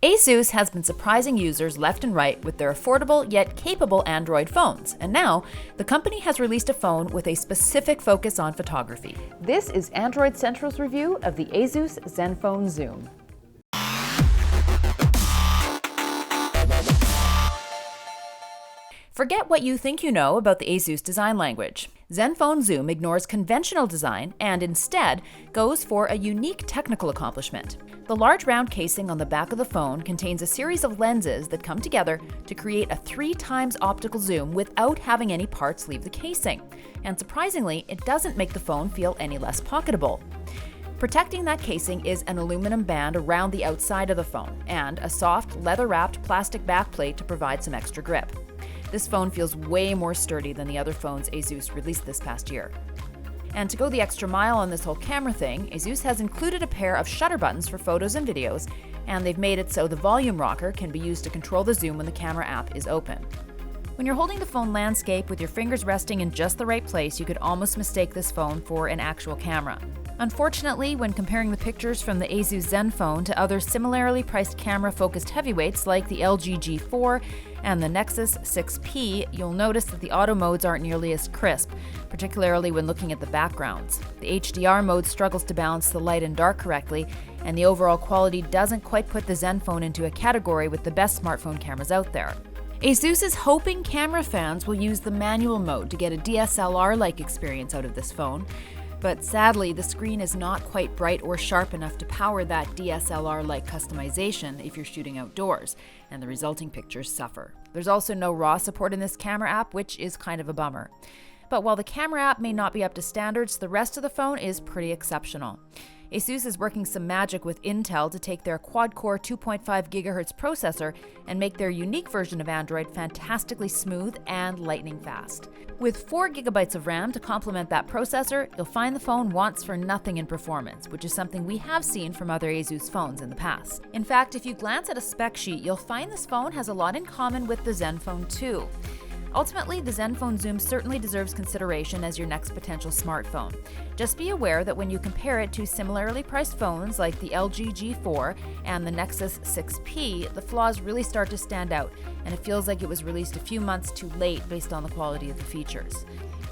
Asus has been surprising users left and right with their affordable yet capable Android phones, and now the company has released a phone with a specific focus on photography. This is Android Central's review of the Asus Zenfone Zoom. Forget what you think you know about the Asus design language. Zenfone Zoom ignores conventional design and instead goes for a unique technical accomplishment. The large round casing on the back of the phone contains a series of lenses that come together to create a 3x optical zoom without having any parts leave the casing. And surprisingly, it doesn't make the phone feel any less pocketable. Protecting that casing is an aluminum band around the outside of the phone and a soft, leather-wrapped plastic backplate to provide some extra grip. This phone feels way more sturdy than the other phones Asus released this past year. And to go the extra mile on this whole camera thing, Asus has included a pair of shutter buttons for photos and videos, and they've made it so the volume rocker can be used to control the zoom when the camera app is open. When you're holding the phone landscape with your fingers resting in just the right place, you could almost mistake this phone for an actual camera. Unfortunately, when comparing the pictures from the Asus Zenfone to other similarly priced camera-focused heavyweights like the LG G4 and the Nexus 6P, you'll notice that the auto modes aren't nearly as crisp, particularly when looking at the backgrounds. The HDR mode struggles to balance the light and dark correctly, and the overall quality doesn't quite put the Zenfone into a category with the best smartphone cameras out there. Asus is hoping camera fans will use the manual mode to get a DSLR-like experience out of this phone. But sadly, the screen is not quite bright or sharp enough to power that DSLR-like customization if you're shooting outdoors, and the resulting pictures suffer. There's also no RAW support in this camera app, which is kind of a bummer. But while the camera app may not be up to standards, the rest of the phone is pretty exceptional. Asus is working some magic with Intel to take their quad-core 2.5 GHz processor and make their unique version of Android fantastically smooth and lightning fast. With 4 GB of RAM to complement that processor, you'll find the phone wants for nothing in performance, which is something we have seen from other Asus phones in the past. In fact, if you glance at a spec sheet, you'll find this phone has a lot in common with the Zenfone 2. Ultimately, the Zenfone Zoom certainly deserves consideration as your next potential smartphone. Just be aware that when you compare it to similarly priced phones like the LG G4 and the Nexus 6P, the flaws really start to stand out, and it feels like it was released a few months too late based on the quality of the features.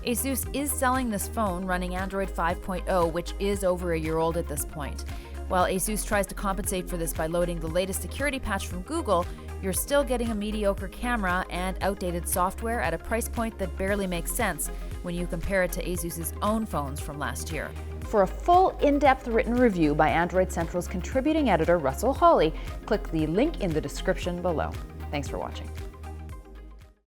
Asus is selling this phone running Android 5.0, which is over a year old at this point. While Asus tries to compensate for this by loading the latest security patch from Google, you're still getting a mediocre camera and outdated software at a price point that barely makes sense when you compare it to Asus's own phones from last year. For a full, in-depth written review by Android Central's contributing editor Russell Hawley, click the link in the description below. Thanks for watching.